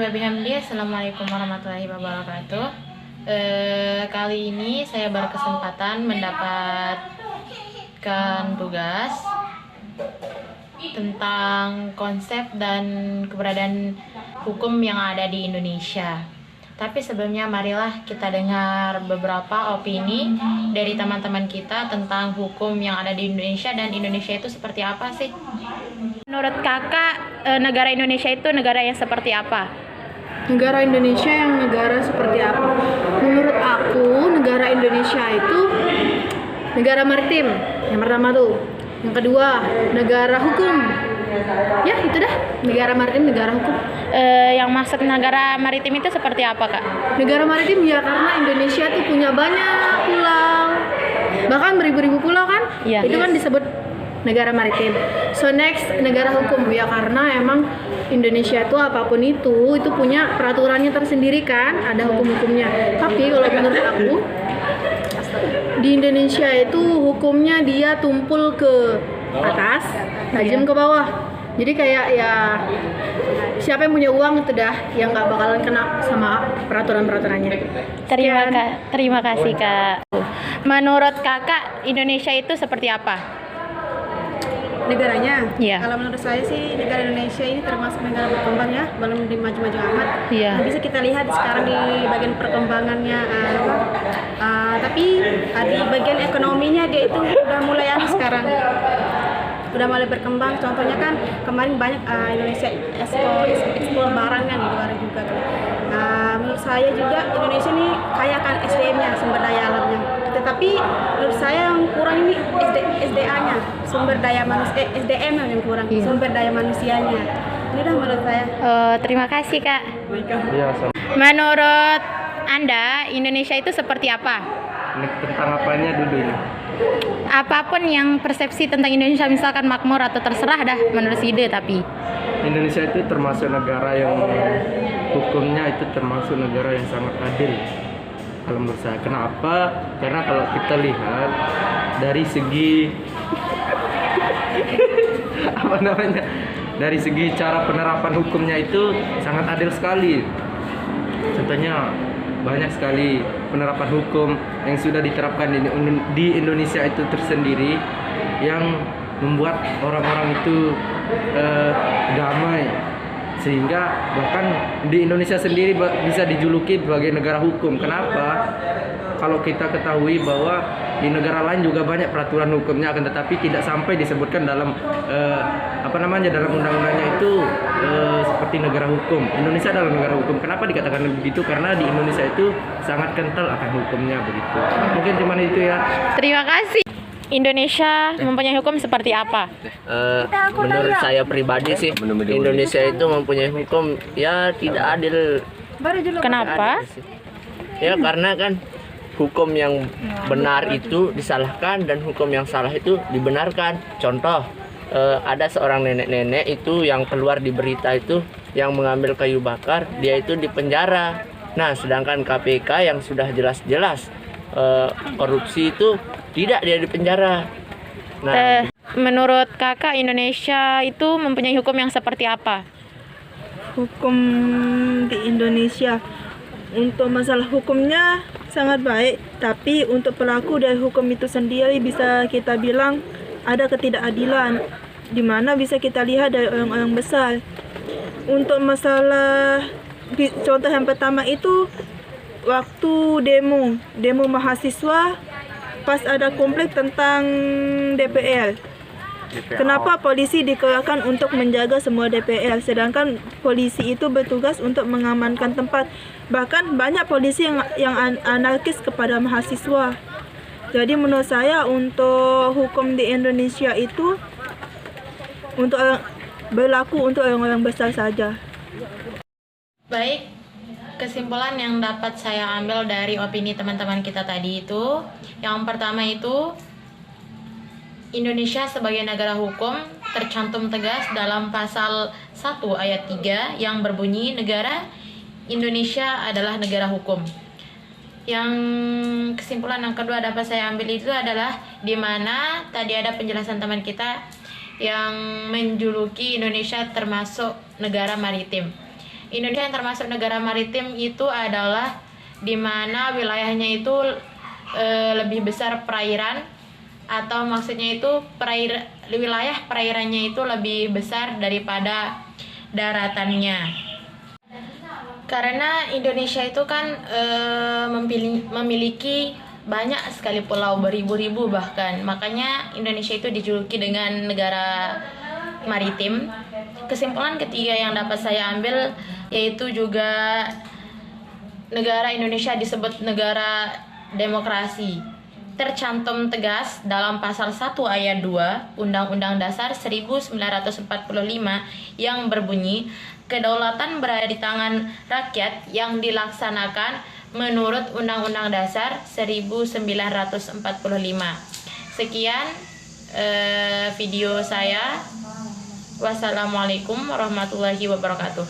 wabihamdihi. Assalamualaikum warahmatullahi wabarakatuh. Kali ini saya berkesempatan mendapatkan tugas tentang konsep dan keberadaan hukum yang ada di Indonesia. Tapi sebelumnya marilah kita dengar beberapa opini dari teman-teman kita tentang hukum yang ada di Indonesia dan Indonesia itu seperti apa sih? Menurut kakak, negara Indonesia itu negara yang seperti apa? Negara Indonesia yang negara seperti apa? Menurut aku, negara Indonesia itu negara maritim. Yang pertama tuh. Yang kedua, negara hukum. Ya, itu dah. Negara maritim, negara hukum. Yang maksud negara maritim itu seperti apa, Kak? Negara maritim ya karena Indonesia tuh punya banyak pulau. Bahkan beribu-ribu pulau kan? Iya. Itu kan disebut negara maritim. So next, negara hukum ya karena emang Indonesia tuh apapun itu punya peraturannya tersendiri kan, ada hukum-hukumnya. Tapi kalau menurut aku di Indonesia itu hukumnya dia tumpul ke atas, tajam ke bawah. Jadi kayak ya siapa yang punya uang itu dah yang nggak bakalan kena sama peraturan-peraturannya. Terima kasih, Kak. Menurut kakak, Indonesia itu seperti apa? Negaranya? Iya. Kalau menurut saya sih negara Indonesia ini termasuk negara berkembang ya, belum dimaju-maju amat. Iya. Nah, bisa kita lihat sekarang di bagian perkembangannya, tapi di bagian ekonominya dia itu udah mulai sekarang. Udah mulai berkembang. Contohnya kan kemarin banyak Indonesia ekspor barang kan di luar juga kan. Menurut saya juga Indonesia ini kaya kan SDM-nya, sumber daya alamnya. Tetapi menurut saya yang kurang ini SDA-nya, sumber daya manusia, SDM yang kurang, iya. Sumber daya manusianya. Ini dah menurut saya. Terima kasih, Kak. Iya, Menurut Anda, Indonesia itu seperti apa? tentang apanya dulu ini? Apapun yang persepsi tentang Indonesia, misalkan makmur atau terserah dah menurut ide, tapi Indonesia itu termasuk negara yang hukumnya itu termasuk negara yang sangat adil. Kalau menurut saya, kenapa? Karena kalau kita lihat dari segi apa namanya, dari segi cara penerapan hukumnya itu sangat adil sekali. Contohnya banyak sekali penerapan hukum yang sudah diterapkan di Indonesia itu tersendiri yang membuat orang-orang itu damai, sehingga bahkan di Indonesia sendiri bisa dijuluki sebagai negara hukum. Kenapa? Kalau kita ketahui bahwa di negara lain juga banyak peraturan hukumnya, akan tetapi tidak sampai disebutkan dalam dalam undang-undangnya itu seperti negara hukum. Indonesia adalah negara hukum. Kenapa dikatakan begitu? Karena di Indonesia itu sangat kental akan hukumnya begitu. Mungkin cuma itu ya. terima kasih. Indonesia mempunyai hukum seperti apa? Menurut saya pribadi sih, Indonesia itu mempunyai hukum ya tidak adil. Kenapa? Ya karena kan hukum yang benar itu disalahkan dan hukum yang salah itu dibenarkan. Contoh, ada seorang nenek-nenek itu yang keluar di berita itu yang mengambil kayu bakar, dia itu dipenjara. Nah, sedangkan KPK yang sudah jelas-jelas korupsi itu tidak, dia dipenjara. Nah, Menurut kakak, Indonesia itu mempunyai hukum yang seperti apa? Hukum di Indonesia untuk masalah hukumnya sangat baik, tapi untuk pelaku dari hukum itu sendiri bisa kita bilang ada ketidakadilan, di mana bisa kita lihat dari orang-orang besar. Untuk masalah contoh yang pertama itu waktu demo mahasiswa pas ada konflik tentang DPR. Kenapa polisi dikerahkan untuk menjaga semua DPR, sedangkan polisi itu bertugas untuk mengamankan tempat. Bahkan banyak polisi yang anarkis kepada mahasiswa. Jadi menurut saya untuk hukum di Indonesia itu berlaku untuk orang-orang besar saja. Baik, kesimpulan yang dapat saya ambil dari opini teman-teman kita tadi itu, yang pertama itu Indonesia sebagai negara hukum tercantum tegas dalam pasal 1 ayat 3 yang berbunyi negara Indonesia adalah negara hukum. Yang kesimpulan yang kedua dapat saya ambil itu adalah di mana tadi ada penjelasan teman kita yang menjuluki Indonesia termasuk negara maritim. Indonesia yang termasuk negara maritim itu adalah di mana wilayahnya itu lebih besar perairan, atau maksudnya itu wilayah perairannya itu lebih besar daripada daratannya. Karena Indonesia itu kan memiliki banyak sekali pulau, beribu-ribu bahkan. Makanya Indonesia itu dijuluki dengan negara maritim. Kesimpulan ketiga yang dapat saya ambil yaitu juga negara Indonesia disebut negara demokrasi. Tercantum tegas dalam pasal 1 ayat 2 Undang-Undang Dasar 1945 yang berbunyi, kedaulatan berada di tangan rakyat yang dilaksanakan menurut Undang-Undang Dasar 1945. Sekian video saya. Wassalamualaikum warahmatullahi wabarakatuh.